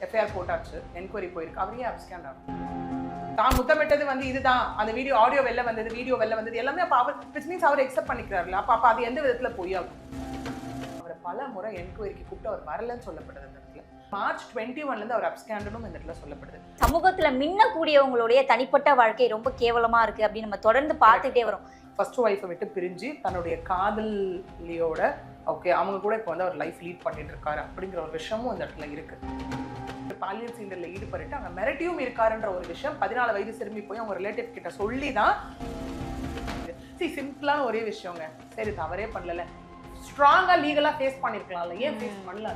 FIR போட்டாச்சு, enquiry போயிருக்கு, அவரே அப்ஸ்கேண்ட் ஆகும். தான் முத்தமிட்டது வந்து இதுதான், அந்த வீடியோ ஆடியோ வெளில வந்தது, வீடியோ வெளில வந்தது எல்லாமே அப்போ அவர் விச் மீன்ஸ் அவர் எக்ஸெப்ட் பண்ணிக்கிறாருல்ல. அப்போ அது எந்த விதத்தில் பொய்யாகும்? அவரை பல முறை என்கொயரிக்கு கூப்பிட்டு அவர் வரலன்னு சொல்லப்படுது இந்த இடத்துல. மார்ச் 21 அவர் அப்ஸ்கேண்டனும் இந்த இடத்துல சொல்லப்படுது. சமூகத்துல மின்னக்கூடியவங்களுடைய தனிப்பட்ட வாழ்க்கை ரொம்ப கேவலமா இருக்கு அப்படின்னு நம்ம தொடர்ந்து பார்த்துட்டே வரோம். ஃபர்ஸ்ட் ஒய்ஃபை விட்டு பிரிஞ்சு தன்னுடைய காதலியோட ஓகே அவங்க கூட இப்போ வந்து அவர் லைஃப் லீட் பண்ணிட்டு இருக்காரு அப்படிங்கிற ஒரு விஷயமும் இந்த இடத்துல இருக்கு. பாலியல் சீண்டல்ல ஈடுபட்டு அங்கே மிரட்டியும் இருக்காருன்ற ஒரு விஷயம் 14 வயது சிறுமி போய் அவங்க ரிலேட்டிவ் கிட்ட சொல்லி தான் சிம்பிளான ஒரே விஷயங்க. சரி தவறே பண்ணல, ஸ்ட்ராங்கா லீகலா ஃபேஸ் பண்ணிருக்கலாம்ல, ஏன் ஃபேஸ் பண்ணல?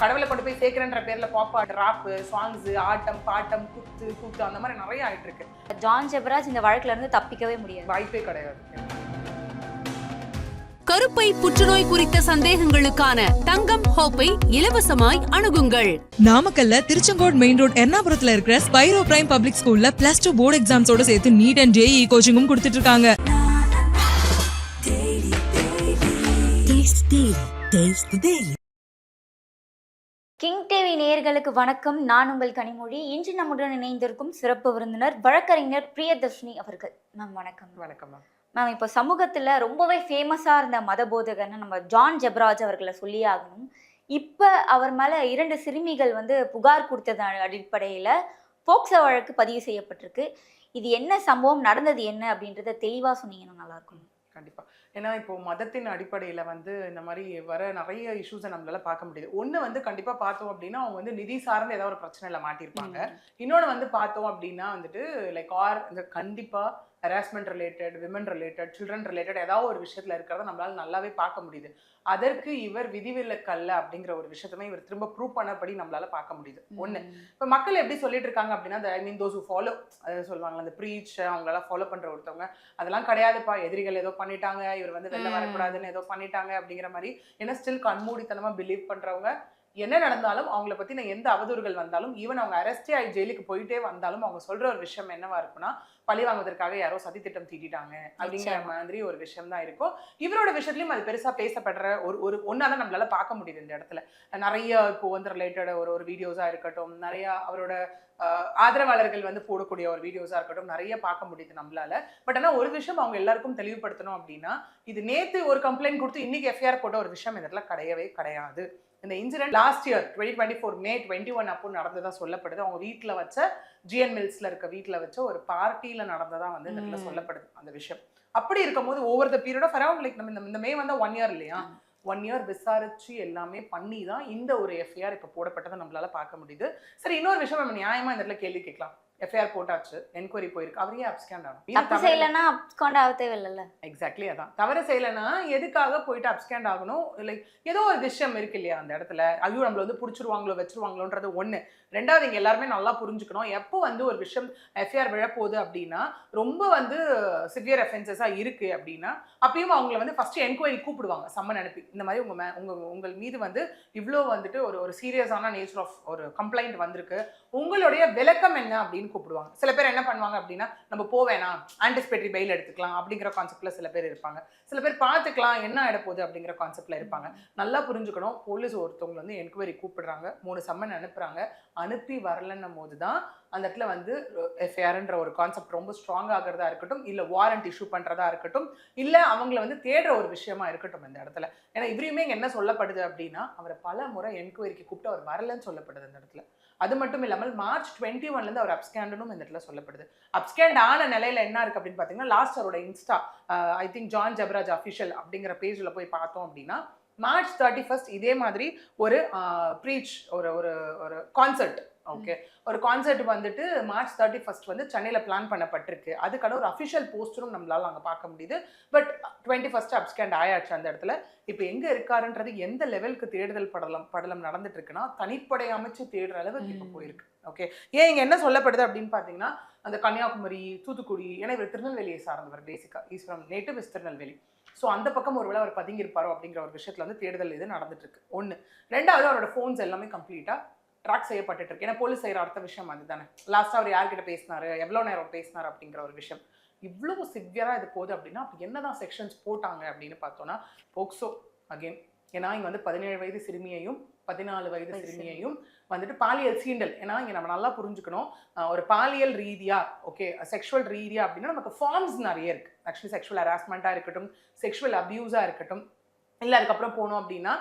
கடவுளை கொண்டு போய் சேர்க்கிறன்ற பேர்ல பாப்பா ராப்பு சாங்ஸ் ஆட்டம் பாட்டம் குத்து கூத்து அந்த மாதிரி நிறைய ஆயிட்டு இருக்கு. ஜான் ஜெபராஜ் இந்த வழக்குல இருந்து தப்பிக்கவே முடியாது, வாய்ப்பே கிடையாது. கருப்பை புற்றுநோய் குறித்த சந்தேகங்களுக்கான தங்கம் ஹோப்பை இலவசமாய் அணுகுங்கள். நாமக்கல்ல திருச்செங்கோடு மெயின் ரோட் எர்ணாபுரத்துல இருக்கிற ஸ்பைரோ பிரைம் பப்ளிக் ஸ்கூல்ல +2 போர்டு எக்ஸாம்ஸோட சேர்த்து நீட் அண்ட் JEE கோச்சிங்கும் கொடுத்துட்டு இருக்காங்க. கிங் டிவி நேயர்களுக்கு வணக்கம். நான் உங்கள் கனிமொழி. இன்று நம்முடன் இணைந்திருக்கும் சிறப்பு விருந்தினர் வழக்கறிஞர் பிரியதர்ஷினி அவர்கள். மேம் வணக்கம். வணக்கம் மேம். மேம், இப்போ சமூகத்துல ரொம்பவே ஃபேமஸா இருந்த மத போதகர்னு நம்ம ஜான் ஜெபராஜ் அவர்களை சொல்லி ஆகணும். இப்ப அவர் மேல 2 சிறுமிகள் வந்து புகார் கொடுத்தது அடிப்படையில போக்சோ வழக்கு பதிவு செய்யப்பட்டிருக்கு. இது என்ன சம்பவம், நடந்தது என்ன அப்படின்றத தெளிவா சொன்னீங்கன்னா நல்லா இருக்கும். கண்டிப்பா. ஏன்னா இப்போ மதத்தின் அடிப்படையில வந்து இந்த மாதிரி வர நிறைய இஷ்யூஸை நம்மளால பார்க்க முடியுது. ஒண்ணு வந்து கண்டிப்பா பார்த்தோம் அப்படின்னா அவங்க வந்து நிதி சார்ந்த ஏதாவது ஒரு பிரச்சனையில மாட்டிருப்பாங்க. இன்னொன்னு வந்து பார்த்தோம் அப்படின்னா வந்துட்டு லைக் இந்த கண்டிப்பா harassment related, women related, children related ஏதாவது ஒரு விஷயத்துல இருக்கிறத நம்மளால நல்லாவே பார்க்க முடியுது. அதற்கு இவர் விதிவிலக்கல்ல அப்படிங்கிற ஒரு விஷயத்துமே இவர் திரும்ப ப்ரூவ் பண்ணபடி நம்மளால பார்க்க முடியுது. ஒண்ணு, இப்ப மக்கள் எப்படி சொல்லிட்டு இருக்காங்க அப்படின்னா, ஐ மீன் தோஸ் ஹூ ஃபாலோ, அதாவது சொல்லுவாங்க அந்த ப்ரீச், அவங்களால ஃபாலோ பண்ற ஒருத்தவங்க, அதெல்லாம் கிடையாதுப்பா, எதிரிகள் ஏதோ பண்ணிட்டாங்க, இவர் வந்து வெளில வரக்கூடாதுன்னு ஏதோ பண்ணிட்டாங்க அப்படிங்கிற மாதிரி ஏன்னா ஸ்டில் கண்மூடித்தனமா பிலீவ் பண்றவங்க என்ன நடந்தாலும் அவங்கள பத்தின எந்த அவதூறுகள் வந்தாலும் ஈவன் அவங்க அரெஸ்டே ஆகி ஜெயிலுக்கு போயிட்டே வந்தாலும் அவங்க சொல்ற ஒரு விஷயம் என்னவா இருக்குன்னா, பழி வாங்குவதற்காக யாரோ சதி திட்டம் தீட்டிட்டாங்க அப்படிங்கிற மாதிரி ஒரு விஷயம் தான் இருக்கும். இவரோட விஷயத்துலயும் அது பெருசா பேசப்படுற ஒரு ஒன்னாதான் நம்மளால பார்க்க முடியுது. இந்த இடத்துல நிறைய இப்போ வந்து ரிலேட்டட் ஒரு வீடியோஸா இருக்கட்டும், நிறைய அவரோட ஆதரவாளர்கள் வந்து போடக்கூடிய ஒரு வீடியோஸா இருக்கட்டும், நிறைய பார்க்க முடியுது நம்மளால. பட் ஆனா ஒரு விஷயம் அவங்க எல்லாருக்கும் தெளிவுபடுத்தணும் அப்படின்னா, இது நேத்து ஒரு கம்ப்ளைண்ட் கொடுத்து இன்னைக்கு எஃப்ஐஆர் போட்ட ஒரு விஷயம் இந்த இடத்துல கிடையவே கிடையாது. இந்த இன்சிடென்ட் லாஸ்ட் இயர் 2024 May 21 அப்போ நடந்ததா சொல்லப்படுது. அவங்க வீட்டுல வச்ச GN மில்ஸ்ல இருக்க வீட்டுல வச்ச ஒரு பார்ட்டியில நடந்ததா வந்து இந்த இடத்துல சொல்லப்படுது அந்த விஷயம். அப்படி இருக்கும்போது over the period of around like நம்ம இந்த மே வந்து 1 year இல்லையா, 1 year விசாரிச்சு எல்லாமே பண்ணி தான் இந்த ஒரு எஃப்ஐஆர் இப்ப போடப்பட்டதை நம்மளால பார்க்க முடியுது. சரி, இன்னொரு விஷயம் நம்ம நியாயமா இந்த இடத்துல கேள்வி கேட்கலாம். எஃப்ஐஆர் போட்டாச்சு, என்கொயரி போயிருக்கு, அவரே அப்ஸ்கேண்ட் ஆகும். தப்பு செய்யலன்னா அப்ஸ்கேண்ட் ஆக தேவையில்ல. எக்ஸாக்ட்லி அதான். தவறு செய்யலைன்னா எதுக்காக போயிட்டு அப்ஸ்கேண்ட் ஆகணும்? லைக் ஏதோ ஒரு விஷயம் இருக்கு இல்லையா அந்த இடத்துல, ஐயோ நம்மள வந்து பிடிச்சிருவாங்களோ வச்சிருவாங்களோன்றது ஒண்ணு. ரெண்டாவது, இங்க எல்லாருமே நல்லா புரிஞ்சுக்கணும், எப்போ வந்து ஒரு விஷயம் எஃப்ஐஆர் விழப்போகுது அப்படின்னா ரொம்ப வந்து சிவியர் அஃபென்சஸா இருக்கு அப்படின்னா அப்பயும் அவங்களை வந்து ஃபர்ஸ்ட் என்கொயரி கூப்பிடுவாங்க, சம்மன் அனுப்பி. இந்த மாதிரி உங்கள் மீது வந்து இவ்வளோ வந்துட்டு ஒரு சீரியஸான நேச்சர் ஆஃப் ஒரு கம்ப்ளைண்ட் வந்திருக்கு, உங்களுடைய விளக்கம் என்ன அப்படின்னு கூப்பிடுவாங்க. சில பேர் என்ன பண்ணுவாங்க அப்படின்னா, நம்ம போவேனா ஆன்டிசிபேட்டரி பெயில் எடுத்துக்கலாம் அப்படிங்கிற கான்செப்ட்ல சில பேர் இருப்பாங்க. சில பேர் பார்த்துக்கலாம் என்ன ஆயிட போகுது அப்படிங்கிற கான்செப்ட்ல இருப்பாங்க. நல்லா புரிஞ்சுக்கணும், போலீஸ் ஒருத்தவங்க வந்து என்கொயரி கூப்பிடுறாங்க, 3 சம்மன் அனுப்புறாங்க, அனுப்பி வரலன்னும் போது தான் அந்த இடத்துல வந்து எஃப்ஐஆர்ன்ற ஒரு கான்செப்ட் ரொம்ப ஸ்ட்ராங் ஆகிறதா இருக்கட்டும், இல்லை வாரண்ட் இஷ்யூ பண்ணுறதா இருக்கட்டும், இல்லை அவங்கள வந்து தேடுற ஒரு விஷயமா இருக்கட்டும் இந்த இடத்துல. ஏன்னா இவரையுமே இங்கே என்ன சொல்லப்படுது அப்படின்னா, அவரை பல முறை என்கொயரிக்கு கூப்பிட்டு அவர் வரலன்னு சொல்லப்படுது இந்த இடத்துல. அது மட்டும் இல்லாமல் மார்ச் 21 அவர் அப்ஸ்கேண்டனும் இந்த இடத்துல சொல்லப்படுது. அப்ஸ்கேண்ட் ஆன நிலையில என்ன இருக்கு அப்படின்னு பார்த்தீங்கன்னா, லாஸ்ட் அவரோட Insta I think John Jebaraj official அப்படிங்கிற பேஜில் போய் பார்த்தோம் அப்படின்னா, மார்ச் 31 இதே மாதிரி ஒரு ப்ரீச் ஒரு கான்சர்ட், ஓகே, ஒரு கான்சர்ட் வந்துட்டு மார்ச் 31 வந்து சென்னையில் பிளான் பண்ணப்பட்டிருக்கு. அதுக்கான ஒரு அஃபிஷியல் போஸ்டரும் நம்மளால அங்கே பார்க்க முடியுது. பட் 21 அப்ஸ்கேண்ட் ஆயாச்சு அந்த இடத்துல. இப்போ எங்க இருக்காருன்றது எந்த லெவலுக்கு தேடுதல் படலம் நடந்துட்டு இருக்குன்னா, தனிப்படை அமைச்சு தேடுற அளவுக்கு இப்போ போயிருக்கு. ஓகே, ஏன் இங்க என்ன சொல்லப்படுது அப்படின்னு பார்த்தீங்கன்னா, அந்த கன்னியாகுமரி, தூத்துக்குடி, ஏன்னா இவர் திருநெல்வேலியை சார்ந்தவர், பேசிக்கா is from native is Tirunelveli. So அந்த பக்கம் ஒருவேளை அவர் பதுங்கி இருப்பாரோ அப்படிங்கிற ஒரு விஷயத்துல வந்து தேடுதல் இது நடந்துட்டு இருக்கு. ஒன்று. ரெண்டாவது, அவரோட ஃபோன்ஸ் எல்லாமே கம்ப்ளீட்டா ட்ராக் செய்யப்பட்டு இருக்கு. ஏன்னா போலீஸ் செய்யற அடுத்த விஷயம் அதுதானே. லாஸ்டா அவர் யார்கிட்ட பேசினாரு, எவ்வளோ நேரம் பேசினாரு அப்படிங்கிற ஒரு விஷயம். இவ்வளவு சிவியரா இது போகுது அப்படின்னா அப்போ என்னதான் செக்ஷன்ஸ் போட்டாங்க அப்படின்னு பார்த்தோம்னா, போக்சோ அகெயின். ஏன்னா இங்க வந்து 17 வயது சிறுமியையும் 14 வயது சிறுமியையும் வந்துட்டு பாலியல் சீண்டல். ஏன்னா இங்க நம்ம நல்லா புரிஞ்சுக்கணும், ஒரு பாலியல் ரீதியா ஓகே செக்ஷுவல் ரீதியா அப்படின்னா நமக்கு ஃபார்ம்ஸ் நிறைய இருக்கு. ஆக்சுவலி செக்ஷுவல் ஹராஸ்மெண்ட்டாக இருக்கட்டும், செக்ஷுவல் அபியூஸாக இருக்கட்டும், இல்லை அதுக்கப்புறம் போனோம் அப்படின்னா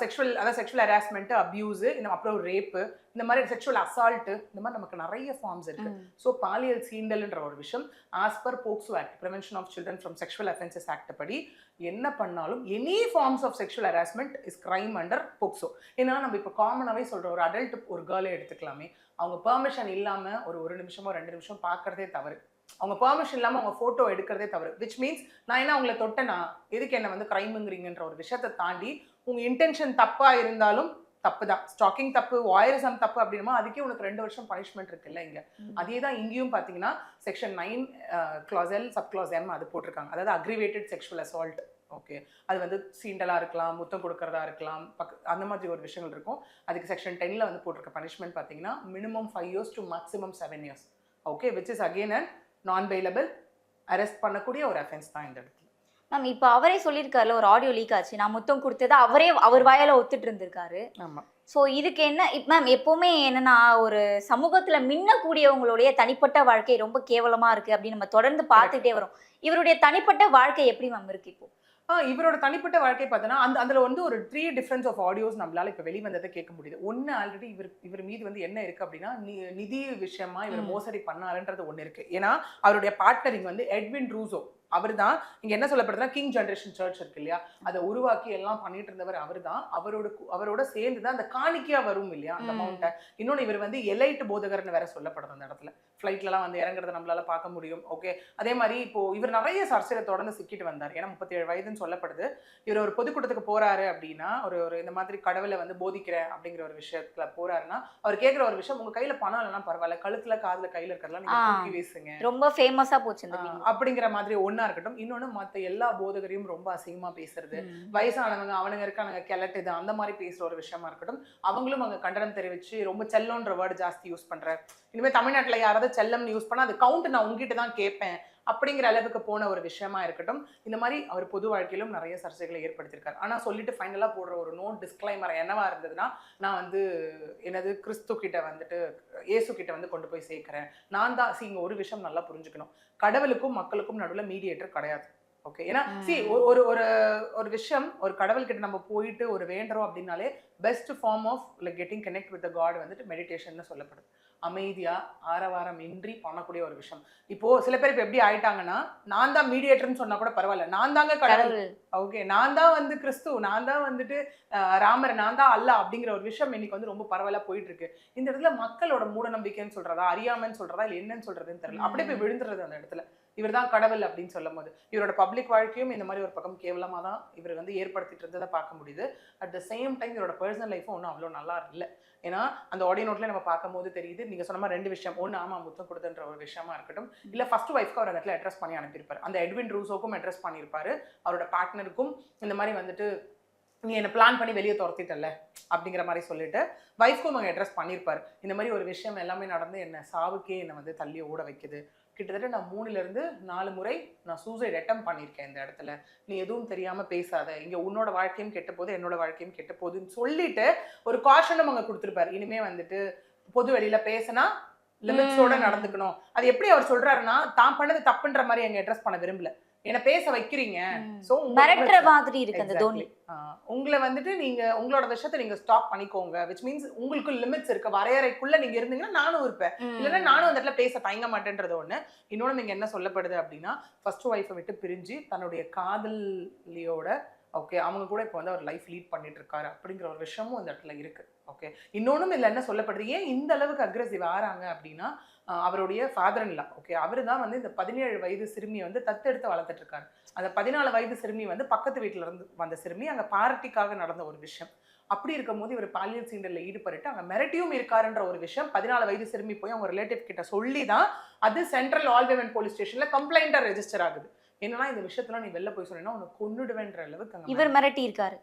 செக்ஷுவல் ஹராஸ்மெண்ட், அபியூஸு, அப்புறம் ரேப்பு, இந்த மாதிரி செக்ஷுவல் அசால்ட்டு, இந்த மாதிரி நமக்கு நிறைய ஃபார்ம்ஸ் இருக்கு. ஸோ பாலியல் சீண்டல்ன்ற ஒரு விஷயம் as per POCSO act, prevention of children from sexual offences act படி என்ன பண்ணாலும் any forms of sexual harassment is crime under POCSO. ஏன்னா நம்ம இப்போ காமனாகவே சொல்கிறோம், ஒரு அடல்ட் ஒரு கேர்ளை எடுத்துக்கலாமே, அவங்க பெர்மிஷன் இல்லாமல் ஒரு நிமிஷமோ 2 நிமிஷம் பார்க்கறதே தவறு. அவங்க பெர்மிஷன் இல்லாமல் அவங்க ஃபோட்டோ எடுக்கிறதே தவறு. விச் மீன்ஸ் நான் என்ன அவங்கள தொட்டேனா, எதுக்கு என்ன வந்து கிரைமுங்கிறீங்கன்ற ஒரு விஷயத்தை தாண்டி உங்கள் இன்டென்ஷன் தப்பாக இருந்தாலும் தப்பு தான். ஸ்டாக்கிங் தப்பு, வாயரிசம் தப்பு அப்படின்னா அதுக்கே உனக்கு 2 வருஷம் பனிஷ்மெண்ட் இருக்குல்ல இங்கே. அதே தான் இங்கேயும் பார்த்தீங்கன்னா section 9 clause L sub-clause M அது போட்டிருக்காங்க. அதாவது அக்ரிவேட்டட் செக்ஷுவல் அசால்ட். ஓகே, அது வந்து சீண்டலாக இருக்கலாம், முத்தம் கொடுக்கறதா இருக்கலாம், அந்த மாதிரி ஒரு விஷயங்கள் இருக்கும். அதுக்கு செக்ஷன் 10ல் வந்து போட்டிருக்க பனிஷ்மெண்ட் பார்த்தீங்கன்னா minimum 5 years to maximum 7 years. Okay, which is again and நான் பெயிலபிள், அரெஸ்ட் பண்ணக்கூடிய ஒரு அஃபென்ஸ் தான் இந்த இடத்துல. மேம் இப்போ அவரே சொல்லியிருக்காருல, ஒரு ஆடியோ லீக் ஆச்சு, நான் முத்தம் கொடுத்ததை அவர் வாயால ஒத்துட்டு இருந்திருக்காரு. ஆமாம். ஸோ இதுக்கு என்ன மேம், எப்போவுமே என்னன்னா ஒரு சமூகத்தில் மின்னக்கூடியவங்களுடைய தனிப்பட்ட வாழ்க்கை ரொம்ப கேவலமாக இருக்குது அப்படின்னு நம்ம தொடர்ந்து பார்த்துட்டே வரோம். இவருடைய தனிப்பட்ட வாழ்க்கை எப்படி மேம் இருக்கு இப்போ? இவரோட தனிப்பட்ட வாழ்க்கை பார்த்தோன்னா அதில் வந்து ஒரு 3 டிஃப்ரென்ஸ் ஆஃப் ஆடியோஸ் நம்மளால இப்போ வெளிவந்ததை கேட்க முடியுது. ஒன்று, ஆல்ரெடி இவர் மீது வந்து என்ன இருக்குது அப்படின்னா நிதி விஷயமா இவர் மோசடி பண்ணாருன்றது ஒன்று இருக்குது. ஏன்னா அவருடைய பார்ட்னர் இங்கே வந்து எட்வின் ரூசோ, அவர் தான் இங்கே என்ன சொல்லப்படுதுன்னா கிங் ஜென்ரேஷன் சர்ச் இருக்கு இல்லையா, அதை உருவாக்கி எல்லாம் பண்ணிட்டு இருந்தவர் அவர் தான். அவரோட சேர்ந்து தான் அந்த காணிக்கையாக வரும் இல்லையா அந்த அமௌண்ட்டை. இன்னொன்று இவர் வந்து எலைட் போதகர்னு வேற சொல்லப்படுது அந்த இடத்துல. ஃப்ளைட்லலாம் வந்து இறங்குறத நம்மளால பார்க்க முடியும். ஓகே, அதே மாதிரி இப்போ இவர் நிறைய சர்ச்சையில தொடர்ந்து சிக்கிட்டு வந்தார். ஏன்னா 37 வயதுன்னு சொல்லப்படுது. இவர் ஒரு பொதுக்கூட்டத்துக்கு போறாரு அப்படின்னா, ஒரு இந்த மாதிரி கடவுளை வந்து போதிக்கிறேன் அப்படிங்கிற ஒரு விஷயத்துல போறாருன்னா, அவர் கேட்குற ஒரு விஷயம், உங்க கையில பணம் இல்லைன்னா பரவாயில்ல, கழுத்துல காதுல கையில இருக்கிறதெல்லாம் நீங்க தூக்கி வீசுங்க, ரொம்ப ஃபேமஸா போச்சு அப்படிங்கிற மாதிரி ஒண்ணா இருக்கட்டும். இன்னொன்னு, மத்த எல்லா போதகரையும் ரொம்ப அசிங்கமா பேசுறது, வயசானவங்க அவனுங்க இருக்கானுங்க கிளட்டுது அந்த மாதிரி பேசுற ஒரு விஷயமா இருக்கட்டும். அவங்களும் அங்க கண்டனம் தெரிவிச்சு ரொம்ப செல்லம்ன்ற வேர்டு ஜாஸ்தி யூஸ் பண்ற, இனிமே தமிழ்நாட்டுல யாராவது செல்லம்னு யூஸ் பண்ணா அது கவுண்ட் நான் உங்ககிட்ட தான் கேட்பேன் அப்படிங்கிற அளவுக்கு போன ஒரு விஷயமா இருக்கட்டும். இந்த மாதிரி அவர் பொது வாழ்க்கையிலும் நிறைய சர்ச்சைகளை ஏற்படுத்தியிருக்காரு. ஆனா சொல்லிட்டு ஃபைனலா போடுற ஒரு நோட் டிஸ்க்ளைமர் என்னவா இருந்ததுன்னா, நான் வந்து என்னது கிறிஸ்து கிட்ட வந்துட்டு இயேசு கிட்ட வந்து கொண்டு போய் சேர்க்கிறேன், நான் தான். இங்க ஒரு விஷயம் நல்லா புரிஞ்சுக்கணும், கடவுளுக்கும் மக்களுக்கும் நடுவில் மீடியேட்டர் கிடையாது. ஓகே, ஏன்னா ஒரு விஷயம், ஒரு கடவுள் கிட்ட நம்ம போயிட்டு ஒரு வேண்டுறோம் அப்படின்னாலே best form of like getting connect with the god வந்துட்டு மெடிடேஷன் சொல்லப்படுது. அமைதியா ஆரவாரம் இன்றி பண்ணக்கூடிய ஒரு விஷயம். இப்போ சில பேர் இப்போ எப்படி ஆயிட்டாங்கன்னா, நான் தான் மீடியேட்டர்னு சொன்னா கூட பரவாயில்ல, நான் தாங்க கடவுள், ஓகே நான் தான் வந்து கிறிஸ்து, நான் தான் வந்துட்டு ராமர், நான் தான் அல்லா அப்படிங்கிற ஒரு விஷயம் இன்னைக்கு வந்து ரொம்ப பரவாயில்ல போயிட்டு இருக்கு. இந்த இடத்துல மக்களோட மூட நம்பிக்கைன்னு சொல்றதா, அறியாமன்னு சொல்றதா, இல்லை என்னன்னு சொல்றதுன்னு தெரியல, அப்படியே போய் விழுந்துறது அந்த இடத்துல. இவர் தான் கடவுள் அப்படின்னு சொல்லும் போது இவரோட பப்ளிக் வாழ்க்கையும் இந்த மாதிரி ஒரு பக்கம் கேவலமாக தான் இவர் வந்து ஏற்படுத்திட்டு இருந்ததை பார்க்க முடியுது. அட் த சேம் டைம் இவரோட பர்சனல் லைஃப்பும் ஒன்றும் அவ்வளோ நல்லா இல்லை. ஏன்னா அந்த ஆடியோ நோட்ல நம்ம பார்க்கும் போது தெரியுது, நீங்க சொன்ன மாதிரி 2 விஷயம். ஒன்று, ஆமா முத்தம் கொடுத்துன்ற ஒரு விஷயமா இருக்கட்டும், இல்லை ஃபர்ஸ்ட் ஒய்ஃப்க்கு அவர் இடத்துல அட்ரஸ் பண்ணி அனுப்பியிருப்பாரு, அந்த எட்வின் ரூசோக்கும் அட்ரஸ் பண்ணியிருப்பாரு, அவரோட பார்ட்னருக்கும் இந்த மாதிரி வந்துட்டு நீ என்ன பிளான் பண்ணி வெளியே துரத்திட்டல அப்படிங்கிற மாதிரி சொல்லிட்டு வைஃப்க்கும் அவங்க அட்ரஸ் பண்ணியிருப்பாரு. இந்த மாதிரி ஒரு விஷயம் எல்லாமே நடந்து என்ன சாவுக்கே என்னை வந்து தள்ளி ஓட வைக்குது. கிட்டத்தட்ட நான் 3 to 4 முறை நான் சூசைட் அட்டெம்ப்ட் பண்ணியிருக்கேன் இந்த இடத்துல, நீ எதுவும் தெரியாம பேசாத, இங்க உன்னோட வாழ்க்கையும் கெட்ட போது என்னோட வாழ்க்கையும் கெட்ட போகுதுன்னு சொல்லிட்டு ஒரு காஷனும் அங்க கொடுத்துருப்பாரு. இனிமே வந்துட்டு பொது வெளியில பேசினா லிமிட்ஸோட நடந்துக்கணும். அது எப்படி அவர் சொல்றாருன்னா, தான் பண்ணது தப்புன்ற மாதிரி அங்க அட்ரஸ் பண்ண விரும்பல, என்ன பேச வைக்கிறீங்க, சோ மிரட்டுற மாதிரி இருக்கு அந்த தோனி. உங்களை வந்துட்டு நீங்க உங்களோட விஷயத்தை நீங்க ஸ்டாப் பண்ணிக்கோங்க, விச் மீன்ஸ் உங்களுக்கு லிமிட்ஸ் இருக்கு, வரையறைக்குள்ள நீங்க இருந்தீங்கன்னா நானும் இருப்பேன், இல்லைன்னா நானும் அந்த இடத்துல பேச தயங்க மாட்டேன்றது ஒண்ணு. இன்னொன்னு, நீங்க என்ன சொல்லப்படுது அப்படின்னா, ஃபர்ஸ்ட் ஒய்ஃபை விட்டு பிரிஞ்சு தன்னுடைய காதலியோட ஓகே அவங்க கூட இப்போ வந்து அவர் லைஃப் லீட் பண்ணிட்டு இருக்காரு அப்படிங்கிற ஒரு விஷயமும் அந்த இடத்துல இருக்கு. ஓகே, இன்னொன்னும் இதில் என்ன சொல்லப்படுது, ஏன் இந்த அளவுக்கு அக்ரெசிவ் ஆறாங்க அப்படின்னா, அவருடைய ஃபாதர் இல்லா ஓகே அவர் தான் வந்து இந்த 17 வயது சிறுமியை வந்து தத்தெடுத்து வளர்த்துட்டு இருக்காரு. அந்த 14 வயது சிறுமி வந்து பக்கத்து வீட்டுல இருந்து வந்த சிறுமி, அங்க பார்ட்டிக்காக நடந்த ஒரு விஷயம். அப்படி இருக்கும் போது இவர் பாலியல் சீண்டல்ல ஈடுபட்டு அங்க மிரட்டியும் இருக்காருன்ற ஒரு விஷயம் 14 வயது சிறுமி போய் அவங்க ரிலேட்டிவ் கிட்ட சொல்லி தான் அது சென்ட்ரல் ஆல் விமன் போலீஸ் ஸ்டேஷன்ல கம்ப்ளைண்டா ரெஜிஸ்டர் ஆகுது. என்னன்னா இந்த விஷயத்துல நீ வெளில போய் சொன்னா உனக்கு கொன்னுடுவேன்ற அளவுக்கு இவர் மிரட்டி இருக்காரு.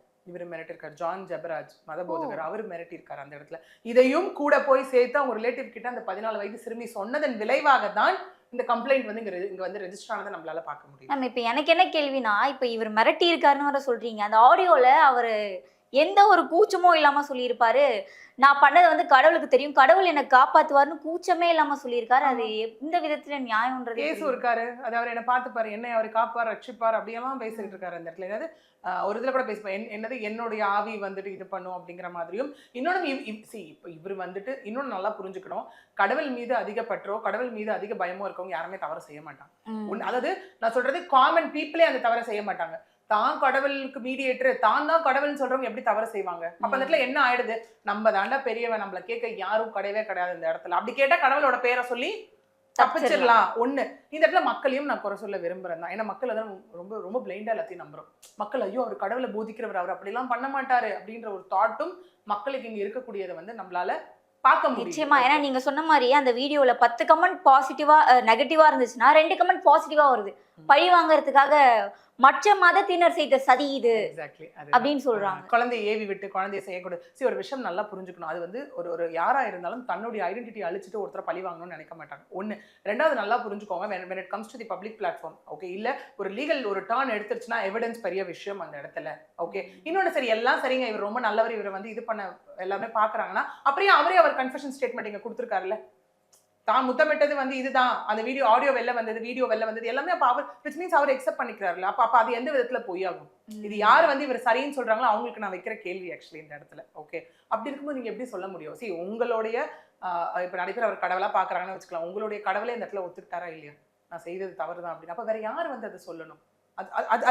ஜான் ஜெபராஜ் மதபோதகர், அவர் மிரட்டி இருக்காரு அந்த இடத்துல. இதையும் கூட போய் சேர்த்து அவங்க ரிலேட்டிவ் கிட்ட அந்த 14 வயது சிறுமி சொன்னதன் விளைவாக தான் இந்த கம்ப்ளைண்ட் வந்து இங்க வந்து ரெஜிஸ்டர் ஆனதை நம்மளால பார்க்க முடியும். நம்ம இப்ப எனக்கு என்ன கேள்வினா, இப்ப இவர் மிரட்டி இருக்காருன்னு வர சொல்றீங்க, அந்த ஆடியோல அவரு எந்த ஒரு கூச்சமும் இல்லாம சொல்லியிருப்பாரு. நான் பண்ணது வந்து கடவுளுக்கு தெரியும், கடவுள் என்னை காப்பாத்துவாருன்னு கூச்சமே இல்லாம சொல்லியிருக்காரு. அது எந்த விதத்துல நியாயம்ன்றது கேசு இருக்காரு, அது அவர் என்ன பார்த்துப்பாரு, என்னை அவர் காப்பார் ரட்சிப்பார் அப்படியெல்லாம் பேசிட்டு இருக்காரு அந்த இடத்துல. ஏதாவது ஒரு இதுல கூட பேசுவார், என்னது என்னுடைய ஆவி வந்துட்டு இது பண்ணும் அப்படிங்கிற மாதிரியும். இன்னொன்று இப்போ இவர் வந்துட்டு இன்னொன்று நல்லா புரிஞ்சுக்கணும், கடவுள் மீது அதிக பற்றோ கடவுள் மீது அதிக பயமோ இருக்கவங்க யாருமே தவறு செய்ய மாட்டாங்க. அதாவது நான் சொல்றது காமன் பீப்புளே அந்த தவறை செய்ய மாட்டாங்க. தான் கடவுளுக்கு மீடியேட்டர், தான் கடவுள்னு சொல்றவங்க எப்படி தவறு செய்வாங்க? அப்ப அந்த இடத்துல என்ன ஆயிடுது, நம்ம தாண்டா பெரியவன், நம்மள கேட்க யாரும் கிடையவே கிடையாது இந்த இடத்துல. அப்படி கேட்டா கடவுளோட பேரை சொல்லி தப்பிச்சிடலாம். ஒண்ணு, இந்த இடத்துல மக்களையும் நான் குறை சொல்ல விரும்புறேன் தான். ஏன்னா மக்கள் அதான் ரொம்ப ரொம்ப பிளைண்டா எல்லாத்தையும் நம்புறோம். மக்கள் ஐயோ அவர் கடவுளை போதிக்கிறவர், அவர் அப்படிலாம் பண்ண மாட்டாரு அப்படின்ற ஒரு தாட்டும் மக்களுக்கு இங்க இருக்கக்கூடியதை வந்து நம்மளால பார்க்க முடியும். நிச்சயமா. ஏன்னா நீங்க சொன்ன மாதிரி அந்த வீடியோல 10 கமெண்ட் பாசிட்டிவா நெகட்டிவா இருந்துச்சுன்னா 2 கமெண்ட் பாசிட்டிவா வருது. பழி வாங்கறதுக்காக மற்ற மதத்தினர் செய்த சதி இது அப்படின்னு சொல்றாங்க. குழந்தையை ஏவி விட்டு குழந்தைய செய்யக்கூடாது. சரி, ஒரு விஷயம் நல்லா புரிஞ்சுக்கணும், அது வந்து ஒரு யாரா இருந்தாலும் தன்னுடைய ஐடென்டிட்டி அழிச்சிட்டு ஒருத்தரை பழி வாங்கணும்னு நினைக்க மாட்டாங்க. ஒண்ணு. ரெண்டாவது நல்லா புரிஞ்சுக்கோங்க, when it comes to the public platform, okay, இல்ல ஒரு லீகல் ஒரு டர்ன் எடுத்துருச்சுன்னா எவிடன்ஸ் பெரிய விஷயம் அந்த இடத்துல. ஓகே, இன்னொன்னு சரி, எல்லாம் சரிங்க, இவர் ரொம்ப நல்லவர், இவரை வந்து இது பண்ண எல்லாமே பாக்குறாங்கன்னா அப்படியே அவரே அவர் கன்ஃபெஷன் ஸ்டேட்மெண்ட் இங்க கொடுத்துருக்காருல்ல, தான் முத்தமிட்டது வந்து இதுதான், அந்த வீடியோ ஆடியோ வெளில வந்தது, வீடியோ வெளில வந்தது எல்லாமே. அப்ப அவர் விச் மீன்ஸ் அவர் எக்ஸெப்ட் பண்ணிக்கிறாருல. அப்ப அது எந்த விதத்துல பொய்யாகும்? இது யார் வந்து இவர் சரின்னு சொல்றாங்களோ அவங்களுக்கு நான் வைக்கிற கேள்வி ஆக்சுவலி இந்த இடத்துல. ஓகே, அப்படி இருக்கும்போது நீங்க எப்படி சொல்ல முடியும்? சரி, உங்களுடைய இப்ப நிறைய பேர் அவர் கடவுளா பாக்குறாங்கன்னு வச்சுக்கலாம், உங்களுடைய கடவுளே இந்த இடத்துல ஒத்துக்கிட்டாரா இல்லையா, நான் செய்தது தவறுதான் அப்படின்னு? அப்ப வேற யார் வந்து அதை சொல்லணும்?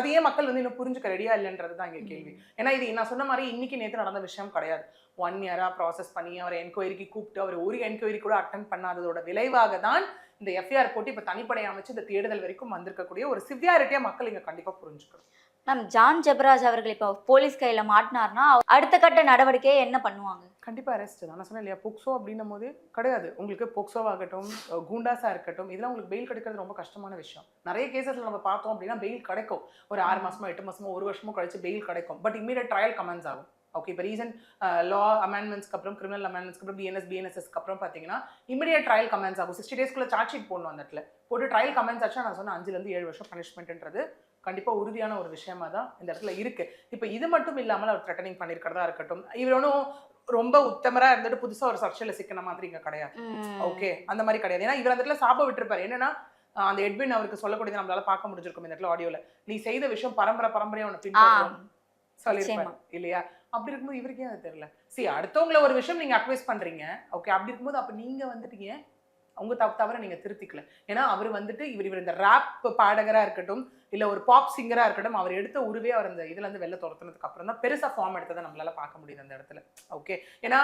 அது ஏன் மக்கள் வந்து இன்னும் புரிஞ்சுக்க ரெடியா இல்லைன்றது தான் இங்க கேள்வி. ஏன்னா இது நான் சொன்ன மாதிரி இன்னைக்கு நேற்று நடந்த விஷயம் கிடையாது. 1 இயரா ப்ராசஸ் பண்ணி அவரை என்கொயரிக்கு கூப்பிட்டு அவர் ஒரு என்கொயரி கூட அட்டன் பண்ணாததோட விளைவாக தான் இந்த எஃப்ஐஆர் போட்டு இப்ப தனிப்படை அமைச்சு இந்த தேடுதல் வரைக்கும் வந்திருக்கக்கூடிய ஒரு சிவியாரிட்டியா மக்கள் இங்க கண்டிப்பா புரிஞ்சுக்கணும். மேம், ஜான் ஜெபராஜ் அவர்கள் இப்போ போலீஸ் கையில மாட்டினார்னா அடுத்த கட்ட நடவடிக்கையை என்ன பண்ணுவாங்க? கண்டிப்பா அரெஸ்ட் தான். நான் சொன்னேன் இல்லையா, போக்சோ அப்படின்னும் போது கிடையாது உங்களுக்கு, போக்சோவாகட்டும் குண்டாஸா இருக்கட்டும், இதெல்லாம் உங்களுக்கு பெயில் கிடைக்கிறது ரொம்ப கஷ்டமான விஷயம். நிறைய கேசஸ்ல நம்ம பார்த்தோம் அப்படின்னா பெயில் கிடைக்கும், ஒரு 6 மாசமோ 8 மாசமோ 1 வருஷமோ கழிச்சு பெயில் கிடைக்கும். பட் இமீடியட் ட்ரையல் கமெண்ட்ஸ் ஆகும். ஓகே, இப்போ ரீசன்ட் லா அமெண்ட்மெண்ட்ஸ்க்கு அப்புறம், கிரிமினல் அமெண்ட்மெண்ட்ஸ்க்கு அப்புறம், பிஎன்எஸ்எஸ்க்கு அப்புறம் பார்த்தீங்கன்னா இமீடியட் ட்ரையல் கமெண்ட்ஸ் ஆகும். 60 டேஸ்க்குள்ள சார்ஜ் ஷீட் போடணும் அந்த இடத்துல. போட்டு ட்ரையல் கமெண்ட்ஸ் ஆச்சுன்னா நான் சொன்ன 5 to 7 வருஷம் பனிஷ்மெண்ட்ன்றது கண்டிப்பா உறுதியான ஒரு விஷயமா தான் இந்த இடத்துல இருக்கு. இப்போ இது மட்டும் இல்லாமல் அவர் த்ரெட்டனிங் பண்ணியிருக்கிறதா இருக்கட்டும், இவர் ஒன்றும் ரொம்ப உத்தமரா இருந்துட்டு புதுசா ஒரு சர்ச்சையில சிக்கின மாதிரி இங்க கிடையாது. ஓகே, அந்த மாதிரி கிடையாது. ஏன்னா இவர் அந்த இடத்துல சாப விட்டுருப்பாரு. என்னன்னா அந்த எட்வின் அவருக்கு சொல்லக்கூடியது நம்மளால பார்க்க முடிஞ்சிருக்கும் இந்த இடத்துல ஆடியோல, நீ செய்த விஷயம் பரம்பரையா உன்னை பின்பற்றும் சொல்லியிருப்பாரு இல்லையா? அப்படி இருக்கும்போது இவருக்கே அது தெரியல. சரி, அடுத்தவங்கள ஒரு விஷயம் நீங்க அட்வைஸ் பண்றீங்க, ஓகே, அப்படி இருக்கும்போது அப்ப நீங்க வந்துட்டீங்க அவங்க தவிர நீங்க திருத்திக்கல. ஏன்னா அவர் வந்துட்டு இவர் இந்த ராப் பாடகரா இருக்கட்டும் இல்ல ஒரு பாப் சிங்கரா இருக்கட்டும், அவர் எடுத்த உருவே அவர் அந்த இதுல இருந்து வெளில துரத்துனதுக்கு அப்புறம் தான் பெருசா ஃபார்ம் எடுத்ததை நம்மளால பார்க்க முடியுது அந்த இடத்துல. ஓகே, ஏன்னா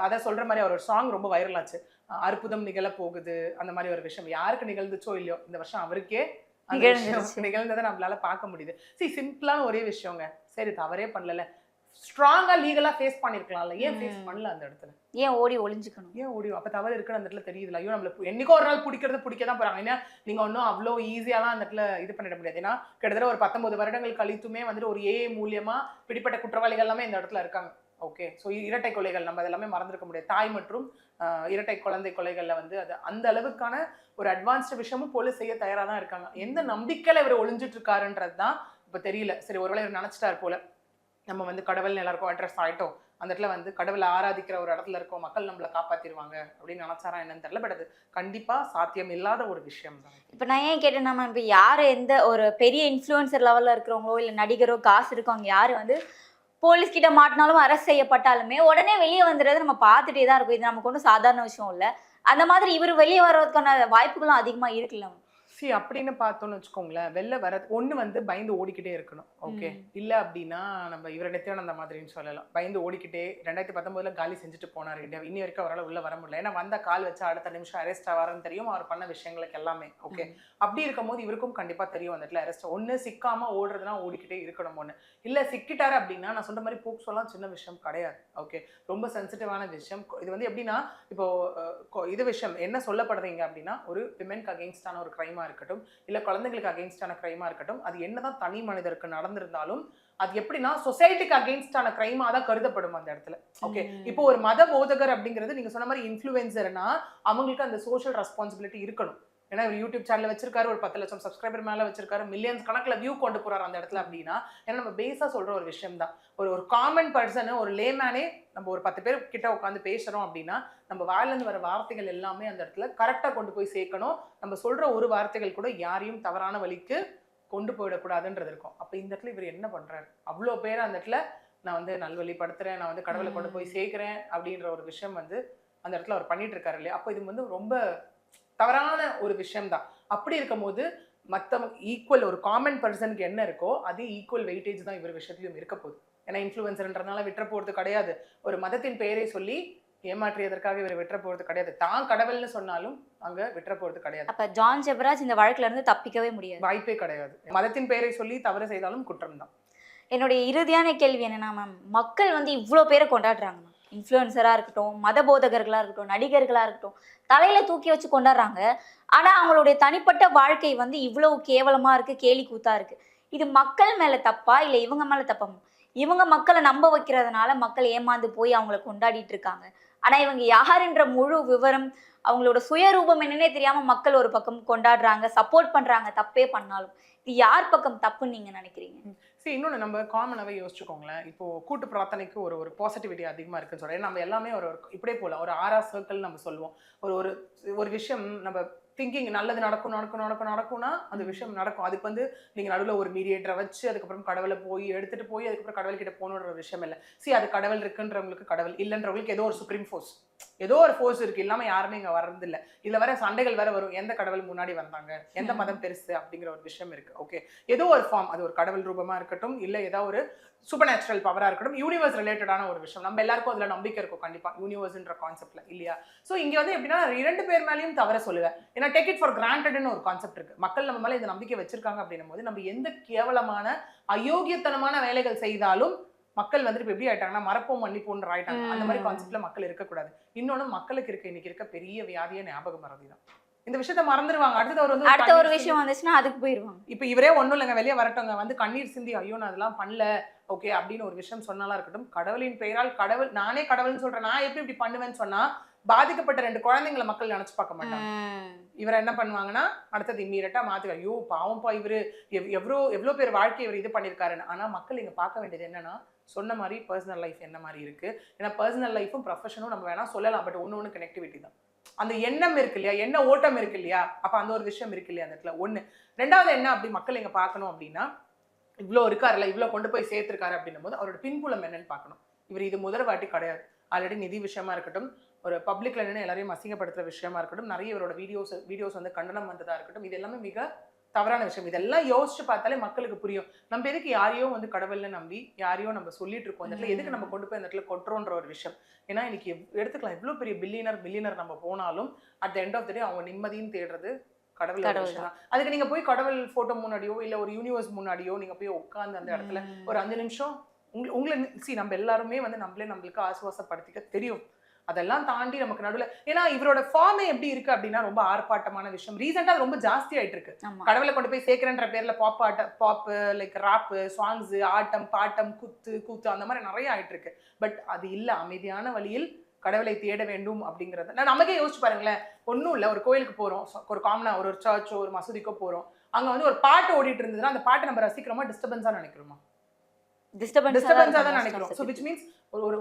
அதை சொல்ற மாதிரி அவர் ஒரு சாங் ரொம்ப வைரல் ஆச்சு, அற்புதம் நிகழ போகுது, அந்த மாதிரி ஒரு விஷயம் யாருக்கு நிகழ்ந்துச்சோ இல்லையோ இந்த வருஷம் அவருக்கே நிகழ்ந்ததை நம்மளால பார்க்க முடியுது. சரி, சிம்பிளான ஒரே விஷயங்க, சரி தவறே பண்ணல, ஸ்ட்ராங்கா லீகலா ஃபேஸ் பண்ணிருக்கலாம்ல, ஏன் ஃபேஸ் பண்ணல அந்த இடத்துல? ஏன் ஓடி ஒளிஞ்சுக்கணும்? ஏன் ஓடி? அப்ப தவறு இருக்குன்னு அந்த இடத்துல தெரியுதுல. ஐயோ நம்மள என்னைக்கோ ஒரு நாள் பிடிக்க தான் போறாங்க. ஏன்னா நீங்க ஒன்றும் அவ்வளோ ஈஸியாலாம் அந்த இடத்துல இது பண்ணிட முடியாது. ஏன்னா கிட்டத்தட்ட ஒரு 19 வருடங்கள் கழித்துமே வந்துட்டு ஒரு ஏஐ மூலியமா பிடிப்பட்ட குற்றவாளிகள் எல்லாமே இந்த இடத்துல இருக்காங்க. ஓகே, ஸோ இரட்டை கொலைகள் நம்ம அதெல்லாமே மறந்துருக்க முடியாது. தாய் மற்றும் இரட்டை குழந்தை கொலைகள்ல வந்து அது அந்த அளவுக்கான ஒரு அட்வான்ஸ்டு விஷயமும் போலீஸ் செய்ய தயாரா தான் இருக்காங்க. எந்த நம்பிக்கையில இவர் ஒளிஞ்சிட்டு இருக்காருன்றது தான் இப்ப தெரியல. சரி, ஒருவேளை இவர் நினைச்சிட்டாரு போல, நம்ம வந்து கடவுள் எல்லாருக்கும் அட்ரஸ் ஆயிட்டோம், அந்த இடத்துல வந்து கடவுளை ஆராதிக்கிற ஒரு இடத்துல இருக்கோம், மக்கள் நம்மளை காப்பாத்திடுவாங்க அப்படின்னு நினைச்சாரா என்னன்னு தெரியல. பட் அது கண்டிப்பா சாத்தியம் இல்லாத ஒரு விஷயம் தான். இப்ப நான் ஏன் கேட்டேன்னா, இப்ப யாரு எந்த ஒரு பெரிய இன்ஃப்ளூயன்சர் லெவல்ல இருக்கிறவங்களோ இல்ல நடிகரோ காசு இருக்கவங்க யாரு வந்து போலீஸ் கிட்ட மாட்டினாலும் அரெஸ்ட் செய்யப்பட்டாலுமே உடனே வெளியே வந்துடுறது நம்ம பார்த்துட்டே தான் இருக்கும். இது நமக்கு ஒன்றும் சாதாரண விஷயம் இல்லை. அந்த மாதிரி இவர் வெளியே வர்றதுக்கான வாய்ப்புகளும் அதிகமா இருக்குல்ல. சரி, அப்படின்னு பார்த்தோம்னு வச்சுக்கோங்களேன், வெளில வர ஒண்ணு வந்து பயந்து ஓடிக்கிட்டே இருக்கணும். ஓகே, இல்ல அப்படின்னா நம்ம இவரை நித்தியானந்த மாதிரின்னு சொல்லலாம், பயந்து ஓடிக்கிட்டே 2019 காலி செஞ்சுட்டு போனார். இன்னி வரைக்கும் அவரால் உள்ள வர முடியல. ஏன்னா வந்த கால் வச்சா அடுத்த நிமிஷம் அரெஸ்ட் ஆவாருன்னு தெரியும், அவர் பண்ண விஷயங்களுக்கு எல்லாமே. ஓகே, அப்படி இருக்கும் போது இவருக்கும் கண்டிப்பா தெரியும் அந்த இடத்துல அரெஸ்ட். ஒண்ணு சிக்காம ஓடுறதுனா ஓடிக்கிட்டே இருக்கணும், ஒண்ணு இல்ல சிக்கிட்டாரு அப்படின்னா நான் சொன்ன மாதிரி போக்சோலாம் சின்ன விஷயம் கிடையாது. ஓகே, ரொம்ப சென்சிட்டிவான விஷயம். இது வந்து எப்படின்னா இப்போ இது விஷயம் என்ன சொல்லப்படுறீங்க அப்படின்னா, ஒரு விமென்க்கு அகெயின்ஸ்டான ஒரு கிரைமா இருக்கட்டும் இல்ல குழந்தைகளுக்கு அகெயின்ஸ்டான கிரைமா இருக்கட்டும், அது என்னதான் தனி மனிதருக்கு நடந்திருந்தாலும் அது எப்படின்னா சொசைட்டிக்கு அகெயின்ஸ்டான கிரைமா தான் கருதப்படும் அந்த இடத்துல. ஓகே, இப்போ ஒரு மத போதகர் அப்படிங்கிறது நீங்க சொன்ன மாதிரி இன்ஃப்ளூயன்சர்னா அவங்களுக்கு அந்த சோஷியல் ரெஸ்பான்சிபிலிட்டி இருக்கணும். ஏன்னா இவர் யூடியூப் சேனல் வச்சிருக்காரு, ஒரு 10 லட்சம் சப்ஸ்கிரைபர் மேல வச்சிருக்காரு, மில்லியன்ஸ் கணக்கில் வியூ கொண்டு போறாரு அந்த இடத்துல அப்படின்னா, ஏன்னா நம்ம பேஸா சொல்ற ஒரு விஷயம் தான். ஒரு காமன் பர்சன், ஒரு லேமேனே நம்ம ஒரு 10 பேர் கிட்ட உட்காந்து பேசுறோம் அப்படின்னா நம்ம வாயிலிருந்து வர வார்த்தைகள் எல்லாமே அந்த இடத்துல கரெக்டா கொண்டு போய் சேர்க்கணும். நம்ம சொல்ற ஒரு வார்த்தைகள் கூட யாரையும் தவறான வழிக்கு கொண்டு போயிடக்கூடாதுன்றது இருக்கும். அப்ப இந்த இடத்துல இவர் என்ன பண்றாரு, அவ்வளோ பேர் அந்த இடத்துல நான் வந்து நல்வழிப்படுத்துறேன், நான் வந்து கடவுளை கொண்டு போய் சேர்க்கிறேன் அப்படின்ற ஒரு விஷயம் வந்து அந்த இடத்துல அவர் பண்ணிட்டு இருக்காரு இல்லையா. அப்போ இது வந்து ரொம்ப தவறான ஒரு விஷயம் தான். அப்படி இருக்கும் போது மற்றவங்க ஈக்குவல், ஒரு காமன் பர்சனுக்கு என்ன இருக்கோ அதே ஈக்குவல் வெயிட்டேஜ் தான் இவர் விஷயத்திலும் இருக்க போகுது. ஏன்னா இன்ஃப்ளூயன்சர்ன்றதுனால விட்டுற போகிறது கிடையாது, ஒரு மதத்தின் பெயரை சொல்லி ஏமாற்றியதற்காக இவர் விட்டுற போகிறது கிடையாது, தான் கடவுள்னு சொன்னாலும் அங்க விட்டுற போகிறது கிடையாது. அப்ப ஜான் ஜெபராஜ் இந்த வழக்குல இருந்து தப்பிக்கவே முடியாது, வாய்ப்பே கிடையாது. மதத்தின் பெயரை சொல்லி தவறு செய்தாலும் குற்றம் தான். என்னுடைய இறுதியான கேள்வி என்னன்னா மேம், மக்கள் வந்து இவ்வளோ பேரை கொண்டாடுறாங்க மேம், இன்ஃப்ளூயன்சராக இருக்கட்டும், மத போதகர்களாக இருக்கட்டும், நடிகர்களாக இருக்கட்டும், தலையில தூக்கி வச்சு கொண்டாடுறாங்க. ஆனா அவங்களுடைய தனிப்பட்ட வாழ்க்கை வந்து இவ்வளவு கேவலமா இருக்கு, கேலி கூத்தா இருக்கு. இது மக்கள் மேல தப்பா இல்ல இவங்க மேல தப்பா? இவங்க மக்களை நம்ப வைக்கிறதுனால மக்கள் ஏமாந்து போய் அவங்கள கொண்டாடிட்டு இருக்காங்க. ஆனா இவங்க யாருன்ற முழு விவரம், அவங்களோட சுயரூபம் என்னன்னே தெரியாம மக்கள் ஒரு பக்கம் கொண்டாடுறாங்க, சப்போர்ட் பண்றாங்க, தப்பே பண்ணாலும். இது யார் பக்கம் தப்புன்னு நீங்க நினைக்கிறீங்க? சரி, இன்னொன்று நம்ம காமனாகவே யோசிச்சுக்கோங்களேன். இப்போ கூட்டு பிரார்த்தனைக்கு ஒரு பாசிட்டிவிட்டி அதிகமாக இருக்குன்னு சொல்கிறேன். நம்ம எல்லாமே ஒரு இப்படியே போகலாம், ஒரு ஆரா சர்க்கிள் நம்ம சொல்லுவோம். ஒரு ஒரு விஷயம் நம்ம திங்கிங் நல்லது நடக்கும்னா அந்த விஷயம் நடக்கும். அதுக்கு வந்து நீங்கள் நடுவில் ஒரு மீடியேட்டரை வச்சு அதுக்கப்புறம் கடவுளை போய் எடுத்துகிட்டு போய் அதுக்கப்புறம் கடவுள்கிட்ட போகணுன்ற ஒரு விஷயம் இல்லை. அது கடவுள் இருக்குன்றவங்களுக்கு கடவுள், இல்லைன்றவங்களுக்கு ஏதோ ஒரு சுப்ரீம் ஃபோர்ஸ், ஏதோ ஒரு ஃபோர்ஸ் இருக்குது, இல்லாமல் யாருமே இங்கே வர்றதில்லை. இதில் வர சண்டைகள் வேற வரும், எந்த கடவுள் முன்னாடி வந்தாங்க, எந்த மதம் பெருசு அப்படிங்கிற ஒரு விஷயம் இருக்குது. ஓகே, ஏதோ ஒரு ஃபார்ம், அது ஒரு கடவுள் ரூபமாக இருக்கட்டும், இல்லை ஏதோ ஒரு சூப்பர் நேச்சுரல் பவராக இருக்கட்டும், யூனிவர்ஸ் ரிலேட்டடான ஒரு விஷயம், நம்ம எல்லாருக்கும் அதில் நம்பிக்கை இருக்கும் கண்டிப்பாக யூனிவர்ஸ்ன்ற கான்செப்ட்ல இல்லையா. ஸோ இங்கே வந்து எப்படின்னா 2 பேர் மேலேயும் தவற சொல்லுவேன். ஏன்னா டேக் இட் ஃபார் கிராண்டட்னு ஒரு கான்செப்ட் இருக்குது. மக்கள் நம்ம மேலே இந்த நம்பிக்கை வச்சிருக்காங்க அப்படின்னும் போது நம்ம எந்த கேவலமான அயோக்கியத்தனமான வேலைகள் செய்தாலும் மக்கள் வந்துட்டு இப்போ எப்படி ஆயிட்டாங்கன்னா மறப்போம் மன்னிப்போன்ற ஆயிட்டாங்க. அந்த மாதிரி கான்செப்ட்ல மக்கள் இருக்கக்கூடாது. இன்னொன்று மக்களுக்கு இன்னைக்கு இருக்க பெரிய வியாதிய ஞாபகம் மறதி தான். இந்த விஷயத்த மறந்துடுவாங்க. அடுத்த ஒரு விஷயம் வந்துச்சுன்னா அதுக்கு போயிருவாங்க. இப்போ இவரே ஒன்றும் இல்லைங்க, வெளியே வரட்டவங்க வந்து கண்ணீர் சிந்தி ஐயோ நான் அதெல்லாம் பண்ணல ஓகே அப்படின்னு ஒரு விஷயம் சொன்னாலாம் இருக்கட்டும். கடவுளின் பெயரால் கடவுள், நானே கடவுள்னு சொல்றேன், நான் எப்படி இப்படி பண்ணுவேன்னு சொன்னா பாதிக்கப்பட்ட 2 குழந்தைங்களை மக்கள் நினைச்சு பார்க்க மாட்டாங்க. இவரை என்ன பண்ணுவாங்கன்னா அடுத்தது இம்மீடியட்டா மாத்துக்க, ஐயோ பாவம்பா இவரு எவ்வளோ பேர் வாழ்க்கை இவர் இது பண்ணியிருக்காருன்னு. ஆனா மக்கள் இங்க பார்க்க வேண்டியது என்னன்னா, சொன்ன மாதிரி பர்சனல் லைஃப் என்ன மாதிரி இருக்கு. ஏன்னா பர்சனல் லைஃபும் ப்ரொஃபஷனும் நம்ம வேணா சொல்லலாம், பட் ஒன்று கனெக்டிவிட்டி தான். அந்த எண்ணம் இருக்கு இல்லையா, என்ன ஓட்டம் இருக்கு இல்லையா, அப்ப அந்த ஒரு விஷயம் இருக்கு இல்லையா அந்த இடத்துல ஒண்ணு. 2வது என்ன அப்படி மக்கள் இங்க பார்க்கணும் அப்படின்னா, இவ்வளோ இருக்காருல்ல, இவ்வளோ கொண்டு போய் சேர்த்திருக்காரு அப்படின்னும் போது அவரோட பின்புலம் என்னன்னு பார்க்கணும். இவர் இது முதல் வாட்டி கிடையாது. ஆல்ரெடி நிதி விஷயமா இருக்கட்டும், ஒரு பப்ளிக்ல நின்று எல்லாரையும் அசிங்கப்படுத்துற விஷயமா இருக்கட்டும், நிறைய இவரோட வீடியோஸ் வந்து கண்டனம் வந்ததா இருக்கட்டும், இது எல்லாமே மிக தவறான விஷயம். இதெல்லாம் யோசிச்சு பார்த்தாலே மக்களுக்கு புரியும். நம்ம எதுக்கு யாரையோ வந்து கடவுள்னு நம்பி யாரையோ நம்ம சொல்லிட்டு இருக்கோம், அந்த இடத்துல எதுக்கு நம்ம கொண்டு போய் அந்த இடத்துல கொட்டுறோன்ற ஒரு விஷயம். ஏன்னா இன்னைக்கு எடுத்துக்கலாம், எவ்வளோ பெரிய பில்லியனர் நம்ம போனாலும் at the end of the day அவங்க நிம்மதியும் தேடுறது கடவுள் விஷயம் தான். அதுக்கு நீங்க போய் கடவுள் போட்டோ முன்னாடியோ இல்ல ஒரு யூனிவர்ஸ் முன்னாடியோ நீங்க போய் உட்காந்து அந்த இடத்துல ஒரு 5 நிமிஷம் உங்களை நம்ம எல்லாருமே வந்து நம்மளுக்கு ஆசுவாசப்படுத்திக்க தெரியும். அதெல்லாம் தாண்டி நமக்கு நடுவில், ஏன்னா இவரோட ஃபார்மே எப்படி இருக்கு அப்படின்னா ரொம்ப ஆர்ப்பாட்டமான விஷயம். ரீசெண்டா அது ரொம்ப ஜாஸ்தி ஆயிட்டு இருக்கு. கடவுளை கொண்டு போய் சேர்க்கிறன்ற பேர்ல பாப் லைக் ராப் சாங்ஸ், ஆட்டம் பாட்டம் கூத்து அந்த மாதிரி நிறைய ஆயிட்டு இருக்கு. பட் அது இல்ல, அமைதியான வழியில் கடவுளை தேட வேண்டும் அப்படிங்கறது. நான் நமக்கே யோசிச்சு பாருங்களேன், ஒன்றும் இல்லை, ஒரு கோயிலுக்கு போறோம், ஒரு காமனா ஒரு சர்ச்சோ ஒரு மசூதிக்கோ போறோம், அங்க வந்து ஒரு பாட்டு ஓடிட்டு இருந்ததுன்னா அந்த பாட்டை நம்ம ரசிக்கிறோமா டிஸ்டர்பன்ஸா நினைக்கிறோமா? டிஸ்டர்பன்ஸா தான் நினைக்கிறோம். ஸோ விச் மீன்ஸ்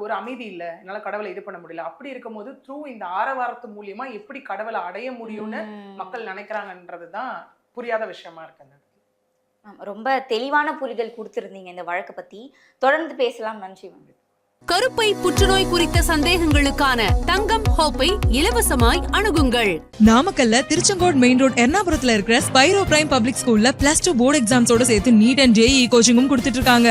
ஒரு அமைதி இல்லை, என்னால கடவுளை இது பண்ண முடியல. அப்படி இருக்கும் போது த்ரூ இந்த ஆரவாரத்து மூலியமா எப்படி கடவுளை அடைய முடியும்னு மக்கள் நினைக்கிறாங்கன்றது தான் புரியாத விஷயமா இருக்கு. ரொம்ப தெளிவான புரிதல் கொடுத்திருந்தீங்க இந்த வழக்கை பத்தி. தொடர்ந்து பேசலாம். நன்றி. கருப்பை புற்றுநோய் குறித்த சந்தேகங்களுக்கான தங்கம் ஹோப்பை இலவசமாய் அணுகுங்கள். நாமக்கல்ல திருச்செங்கோடு மெயின் ரோட் எர்ணாபுரத்துல இருக்கிற ஸ்பைரோ பிரைம் பப்ளிக் ஸ்கூல்ல +2 போர்டு எக்ஸாம்ஸோட சேர்த்து நீட் அண்ட் JEE கோச்சிங்கும் கொடுத்துட்டு இருக்காங்க.